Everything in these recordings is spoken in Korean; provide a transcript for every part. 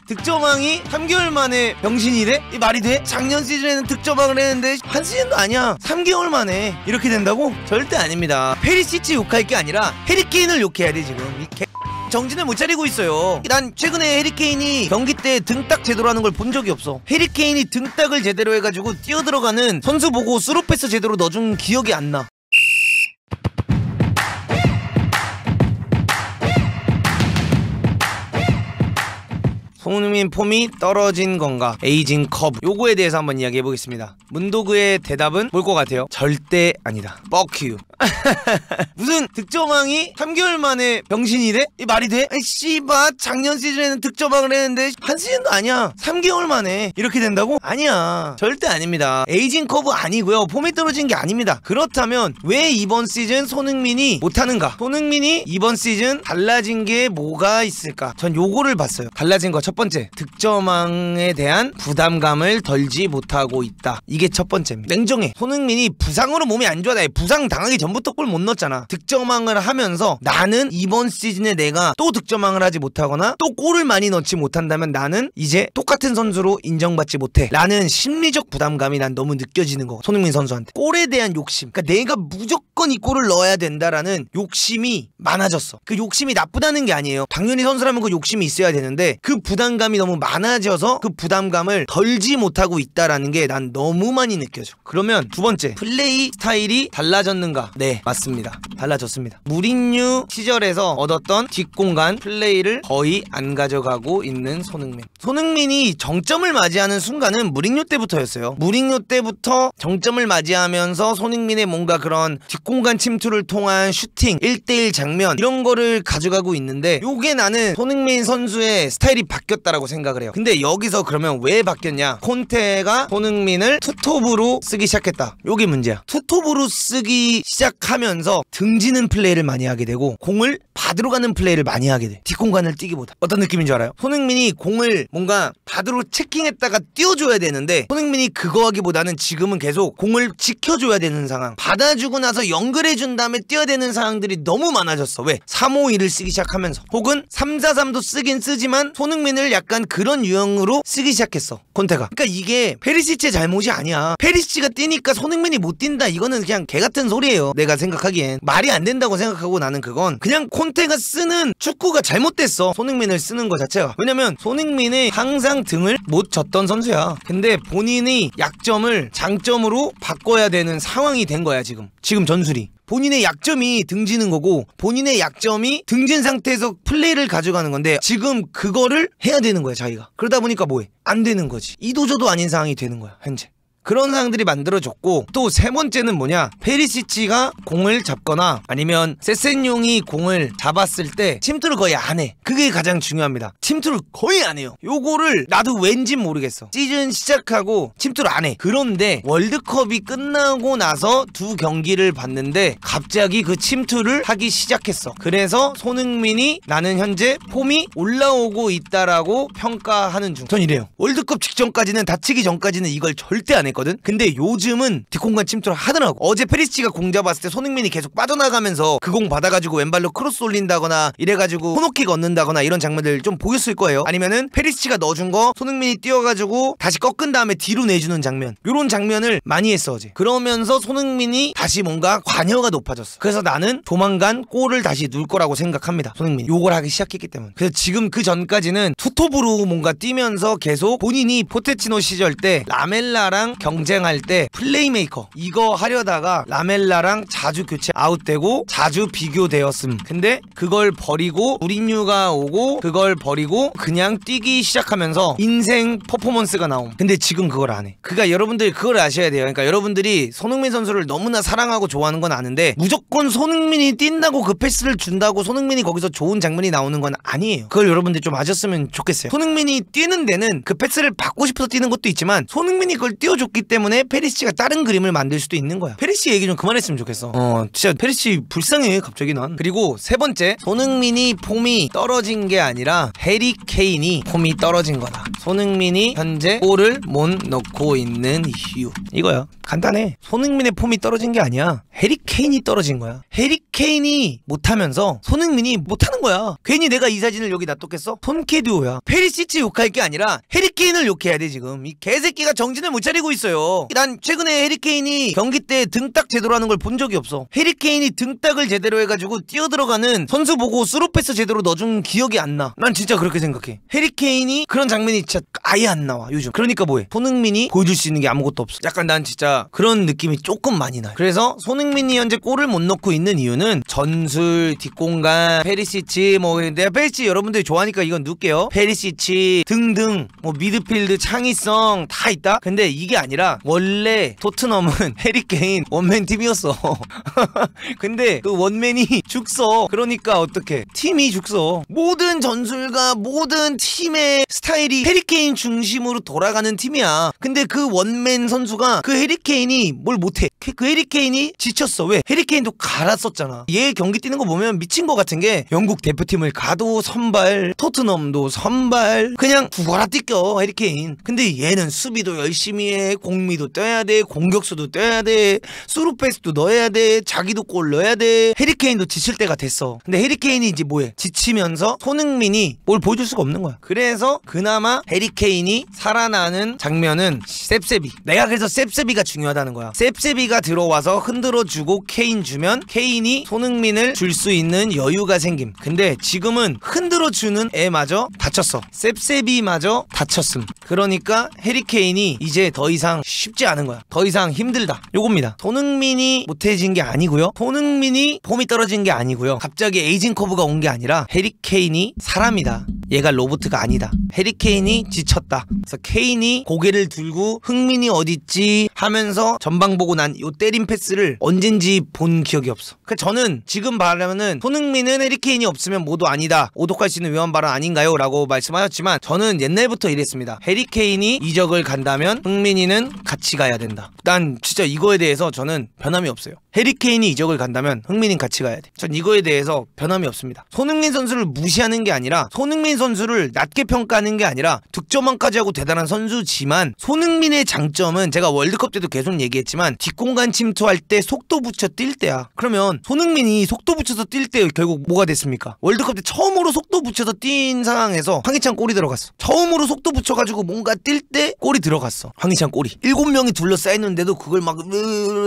득점왕이 3개월 만에 병신이래? 이 말이 돼? 작년 시즌에는 득점왕을 했는데 한 시즌도 아니야. 3개월 만에 이렇게 된다고? 절대 아닙니다. 페리시치 욕할 게 아니라 해리케인을 욕해야 돼 지금. 이 개... 정신을 못 차리고 있어요. 난 최근에 해리케인이 경기 때 등딱 제대로 하는 걸 본 적이 없어. 해리케인이 등딱을 제대로 해가지고 뛰어들어가는 선수 보고 스루패스 제대로 넣어준 기억이 안 나. 손흥민 폼이 떨어진 건가? 에이징 커브. 요거에 대해서 한번 이야기해 보겠습니다. 문도그의 대답은 뭘 것 같아요? 절대 아니다. Fuck you. 무슨 득점왕이 3개월 만에 병신이래? 이 말이 돼? 아이 씨발 작년 시즌에는 득점왕을 했는데 한 시즌도 아니야. 3개월 만에 이렇게 된다고? 아니야. 절대 아닙니다. 에이징 커브 아니고요. 폼이 떨어진 게 아닙니다. 그렇다면 왜 이번 시즌 손흥민이 못하는가? 손흥민이 이번 시즌 달라진 게 뭐가 있을까? 전 요거를 봤어요. 달라진 거 첫 번째, 득점왕에 대한 부담감을 덜지 못하고 있다. 이게 첫 번째입니다. 냉정해. 손흥민이 부상으로 몸이 안 좋아. 부상 당하기 전부터 골 못 넣었잖아. 득점왕을 하면서 나는 이번 시즌에 내가 또 득점왕을 하지 못하거나 또 골을 많이 넣지 못한다면 나는 이제 똑같은 선수로 인정받지 못해 라는 심리적 부담감이 난 너무 느껴지는 거. 손흥민 선수한테 골에 대한 욕심, 그러니까 내가 무조건 이 골을 넣어야 된다라는 욕심이 많아졌어. 그 욕심이 나쁘다는 게 아니에요. 당연히 선수라면 그 욕심이 있어야 되는데 그 부담감이 너무 많아져서 그 부담감을 덜지 못하고 있다라는 게 난 너무 많이 느껴져. 그러면 두 번째, 플레이 스타일이 달라졌는가? 네, 맞습니다. 달라졌습니다. 무린유 시절에서 얻었던 뒷공간 플레이를 거의 안 가져가고 있는 손흥민이 정점을 맞이하는 순간은 무린유 때부터였어요. 무린유 때부터 정점을 맞이하면서 손흥민의 뭔가 그런 뒷공간 침투를 통한 슈팅, 1대1 장면 이런 거를 가져가고 있는데 요게 나는 손흥민 선수의 스타일이 바뀌었다라고 생각을 해요. 근데 여기서 그러면 왜 바뀌었냐? 콘테가 손흥민을 투톱으로 쓰기 시작했다. 요게 문제야. 투톱으로 쓰기 시작하면서 등지는 플레이를 많이 하게 되고 공을 받으러 가는 플레이를 많이 하게 돼. 뒷공간을 뛰기보다. 어떤 느낌인 줄 알아요? 손흥민이 공을 뭔가 받으러 체킹했다가 띄워줘야 되는데 손흥민이 그거 하기보다는 지금은 계속 공을 지켜줘야 되는 상황, 받아주고 나서 연결해준 다음에 뛰어야 되는 상황들이 너무 많아졌어. 왜? 3-5-2를 쓰기 시작하면서. 혹은 3-4-3도 쓰긴 쓰지만 손흥민을 약간 그런 유형으로 쓰기 시작했어, 콘테가. 그러니까 이게 페리시치의 잘못이 아니야. 페리시치가 뛰니까 손흥민이 못 뛴다, 이거는 그냥 개같은 소리예요. 내가 생각하기엔 말이 안 된다고 생각하고, 나는 그건 그냥 콘테가 쓰는 축구가 잘못됐어. 손흥민을 쓰는 거 자체가. 왜냐면 손흥민이 항상 등을 못 졌던 선수야. 근데 본인이 약점을 장점으로 바꿔야 되는 상황이 된 거야. 지금 전술이. 본인의 약점이 등지는 거고 본인의 약점이 등진 상태에서 플레이를 가져가는 건데 지금 그거를 해야 되는 거야, 자기가. 그러다 보니까 뭐해? 안 되는 거지. 이도저도 아닌 상황이 되는 거야, 현재. 그런 상황들이 만들어졌고, 또 세 번째는 뭐냐? 페리시치가 공을 잡거나 아니면 세센용이 공을 잡았을 때 침투를 거의 안 해. 그게 가장 중요합니다. 침투를 거의 안 해요. 요거를 나도 왠진 모르겠어. 시즌 시작하고 침투를 안 해. 그런데 월드컵이 끝나고 나서 두 경기를 봤는데 갑자기 그 침투를 하기 시작했어. 그래서 손흥민이 나는 현재 폼이 올라오고 있다라고 평가하는 중. 전 이래요. 월드컵 직전까지는, 다치기 전까지는 이걸 절대 안 해. 근데 요즘은 뒷공간 침투를 하더라고. 어제 페리시치가 공 잡았을 때 손흥민이 계속 빠져나가면서 그 공 받아가지고 왼발로 크로스 올린다거나 이래가지고 코너킥 얻는다거나 이런 장면들 좀 보였을 거예요. 아니면은 페리시치가 넣어준 거 손흥민이 뛰어가지고 다시 꺾은 다음에 뒤로 내주는 장면, 요런 장면을 많이 했어 어제. 그러면서 손흥민이 다시 뭔가 관여가 높아졌어. 그래서 나는 조만간 골을 다시 넣을 거라고 생각합니다, 손흥민이. 요걸 하기 시작했기 때문에. 그래서 지금 그 전까지는 투톱으로 뭔가 뛰면서 계속 본인이 포체티노 시절 때 라멜라랑 경쟁할 때 플레이메이커 이거 하려다가 라멜라랑 자주 교체 아웃되고 자주 비교되었음. 근데 그걸 버리고 무린유가 오고 그걸 버리고 그냥 뛰기 시작하면서 인생 퍼포먼스가 나옴. 근데 지금 그걸 안 해. 그러니까 여러분들이 그걸 아셔야 돼요. 그러니까 여러분들이 손흥민 선수를 너무나 사랑하고 좋아하는 건 아는데 무조건 손흥민이 뛴다고 그 패스를 준다고 손흥민이 거기서 좋은 장면이 나오는 건 아니에요. 그걸 여러분들 좀 아셨으면 좋겠어요. 손흥민이 뛰는 데는 그 패스를 받고 싶어서 뛰는 것도 있지만 손흥민이 그걸 띄워줬기 때문에 페리시치가 다른 그림을 만들 수도 있는 거야. 페리시 얘기 좀 그만했으면 좋겠어. 진짜 페리시 불쌍해 갑자기 난. 그리고 세 번째, 손흥민이 폼이 떨어진 게 아니라 해리 케인이 폼이 떨어진 거다. 손흥민이 현재 골을 못 넣고 있는 이유, 이거야. 간단해. 손흥민의 폼이 떨어진 게 아니야. 해리케인이 떨어진 거야. 해리케인이 못하면서 손흥민이 못하는 거야. 괜히 내가 이 사진을 여기 놔뒀겠어? 손캐듀오야. 페리시치 욕할 게 아니라 해리케인을 욕해야 돼. 지금 이 개새끼가 정신을 못 차리고 있어요. 난 최근에 해리케인이 경기 때 등딱 제대로 하는 걸 본 적이 없어. 해리케인이 등딱을 제대로 해가지고 뛰어들어가는 선수 보고 스루패스 제대로 넣어준 기억이 안 나. 난 진짜 그렇게 생각해. 해리케인이 그런 장면이 진짜 아예 안 나와 요즘. 그러니까 뭐해? 손흥민이 보여줄 수 있는 게 아무것도 없어. 약간 난 진짜 그런 느낌이 조금 많이 나요. 그래서 손흥민이 현재 골을 못 넣고 있는 이유는 전술, 뒷공간, 페리시치, 뭐 내가 페리시치 여러분들이 좋아하니까 이건 넣을게요. 페리시치 등등 뭐 미드필드 창의성 다 있다. 근데 이게 아니라 원래 토트넘은 해리케인 원맨 팀이었어. 근데 그 원맨이 죽서. 그러니까 어떡해? 팀이 죽서. 모든 전술과 모든 팀의 스타일이 해리케인 중심으로 돌아가는 팀이야. 근데 그 원맨 선수가 그 해리케인이 뭘 못해. 그 해리케인이 지쳤어. 왜? 해리케인도 갈았었잖아. 얘 경기 뛰는 거 보면 미친 거 같은 게 영국 대표팀을 가도 선발, 토트넘도 선발, 그냥 죽어라 뛰겨 해리케인. 근데 얘는 수비도 열심히 해. 공미도 떠야 돼. 공격수도 떠야 돼. 스루패스도 넣어야 돼. 자기도 골 넣어야 돼. 해리케인도 지칠 때가 됐어. 근데 해리케인이 이제 뭐해? 지치면서 손흥민이 뭘 보여줄 수가 없는 거야. 그래서 그나마 해리케인이 살아나는 장면은 셉세비. 내가 그래서 셉세비가 중요하다는 거야. 셉세비가 들어와서 흔들어주고 케인 주면 케인이 손흥민을 줄 수 있는 여유가 생김. 근데 지금은 흔들어주는 애마저 다쳤어. 셉세비마저 다쳤음. 그러니까 해리케인이 이제 더 이상 쉽지 않은 거야. 더 이상 힘들다. 요겁니다. 손흥민이 못해진 게 아니고요. 손흥민이 폼이 떨어진 게 아니고요. 갑자기 에이징 커브가 온 게 아니라 해리케인이 사람이다. 얘가 로봇가 아니다. 해리케인이 지쳤다. 그래서 케인이 고개를 들고 흥민이 어딨지 하면서 전방 보고 난 요 때린 패스를 언젠지 본 기억이 없어. 그러니까 저는 지금 말하면은 손흥민은 해리케인이 없으면 모두 아니다. 오독할 수 있는 위험 발언 아닌가요? 라고 말씀하셨지만 저는 옛날부터 이랬습니다. 해리케인이 이적을 간다면 흥민이는 같이 가야 된다. 난 진짜 이거에 대해서 저는 변함이 없어요. 해리케인이 이적을 간다면 흥민이는 같이 가야 돼. 전 이거에 대해서 변함이 없습니다. 손흥민 선수를 무시하는 게 아니라 손흥민 선수를 낮게 평가하는 게 아니라 득점왕까지 하고 대단한 선수지만 손흥민의 장점은 제가 월드컵 때도 계속 얘기했지만 뒷공간 침투할 때 속도 붙여 뛸 때야. 그러면 손흥민이 속도 붙여서 뛸 때 결국 뭐가 됐습니까? 월드컵 때 처음으로 속도 붙여서 뛴 상황에서 황희찬 골이 들어갔어. 처음으로 속도 붙여가지고 뭔가 뛸 때 골이 들어갔어. 황희찬 골이 7명이 둘러싸였는데도 그걸 막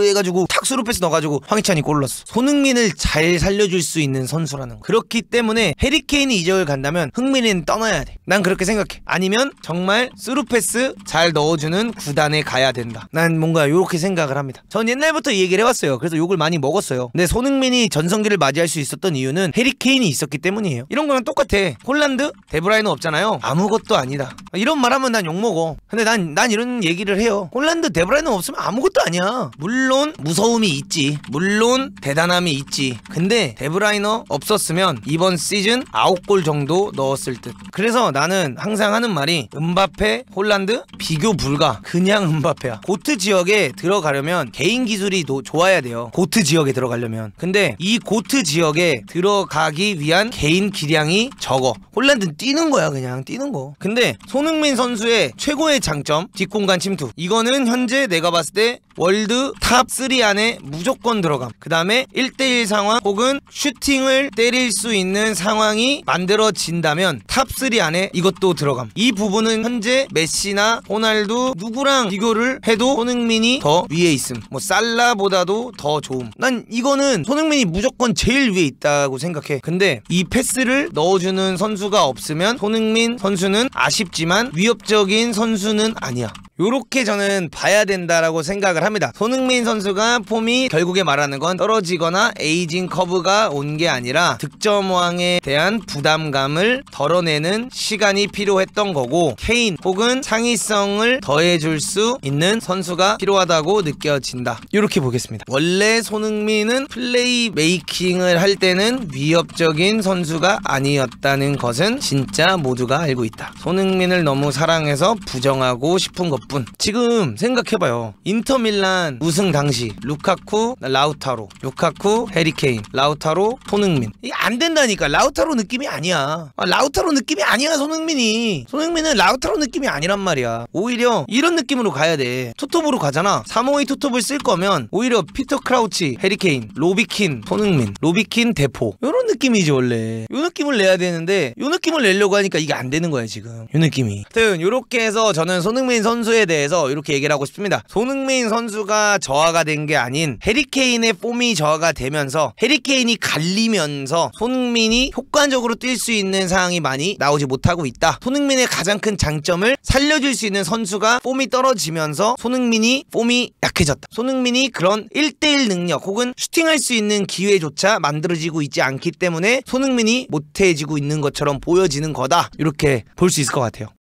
해가지고 탁수로 패스 넣어가지고 황희찬이 골 넣었어. 손흥민을 잘 살려줄 수 있는 선수라는 거. 그렇기 때문에 해리케인이 이적을 간다면 흥민이는 떠나야 돼. 난 그렇게 생각해. 아니면 정말 스루패스 잘 넣어주는 구단에 가야 된다. 난 뭔가 이렇게 생각을 합니다. 전 옛날부터 이 얘기를 해왔어요. 그래서 욕을 많이 먹었어요. 근데 손흥민이 전성기를 맞이할 수 있었던 이유는 해리케인이 있었기 때문이에요. 이런 거랑 똑같아. 홀란드? 데브라이너 없잖아요. 아무것도 아니다. 이런 말하면 난 욕먹어. 근데 난 이런 얘기를 해요. 홀란드 데브라이너 없으면 아무것도 아니야. 물론 무서움이 있지. 물론 대단함이 있지. 근데 데브라이너 없었으면 이번 시즌 9골 정도 넣었을 듯. 그래서 나는 항상 하는 말이 음바페, 홀란드 비교 불가. 그냥 음바페야. 고트 지역에 들어가려면 개인 기술이 좋아야 돼요. 고트 지역에 들어가려면. 근데 이 고트 지역에 들어가기 위한 개인 기량이 적어. 홀란드는 뛰는 거야. 그냥 뛰는 거. 근데 손흥민 선수의 최고의 장점 뒷공간 침투. 이거는 현재 내가 봤을 때 월드 탑 3 안에 무조건 들어감. 그 다음에 1대1 상황 혹은 슈팅을 때릴 수 있는 상황이 만들어진다면 탑 3 안에 이것도 들어감. 이 부분은 현재 메시나 호날두 누구랑 비교를 해도 손흥민이 더 위에 있음. 뭐 살라보다도 더 좋음. 난 이거는 손흥민이 무조건 제일 위에 있다고 생각해. 근데 이 패스를 넣어주는 선수가 없으면 손흥민 선수는 아쉽지만 위협적인 선수는 아니야. 요렇게 저는 봐야 된다라고 생각을 합니다. 손흥민 선수가 폼이 결국에 말하는 건 떨어지거나 에이징 커브가 온 게 아니라 득점왕에 대한 부담감을 덜어내는 시간이 필요했던 거고 케인 혹은 창의성을 더해줄 수 있는 선수가 필요하다고 느껴진다. 요렇게 보겠습니다. 원래 손흥민은 플레이 메이킹을 할 때는 위협적인 선수가 아니었다는 것은 진짜 모두가 알고 있다. 손흥민을 너무 사랑해서 부정하고 싶은 것 나쁜. 지금 생각해봐요. 인터밀란 우승 당시 루카쿠, 라우타로, 루카쿠, 해리케인, 라우타로, 손흥민. 이게 안 된다니까. 라우타로 느낌이 아니야. 라우타로 느낌이 아니야. 손흥민은 라우타로 느낌이 아니란 말이야. 오히려 이런 느낌으로 가야 돼. 투톱으로 가잖아. 352 투톱을 쓸 거면 오히려 피터 크라우치, 해리케인, 로비킨, 손흥민, 로비킨, 대포 요런 느낌이지 원래. 요 느낌을 내야 되는데 요 느낌을 내려고 하니까 이게 안 되는 거야 지금. 요 느낌이. 하여튼 요렇게 해서 저는 손흥민 선수에 대해서 이렇게 얘기를 하고 싶습니다. 손흥민 선수가 저하가 된 게 아닌 해리케인의 폼이 저하가 되면서 해리케인이 갈리면서 손흥민이 효과적으로 뛸 수 있는 상황이 많이 나오지 못하고 있다. 손흥민의 가장 큰 장점을 살려줄 수 있는 선수가 폼이 떨어지면서 손흥민이 폼이 약해졌다. 손흥민이 그런 1대1 능력 혹은 슈팅할 수 있는 기회조차 만들어지고 있지 않기 때문에 손흥민이 못해지고 있는 것처럼 보여지는 거다. 이렇게 볼 수 있을 것 같아요.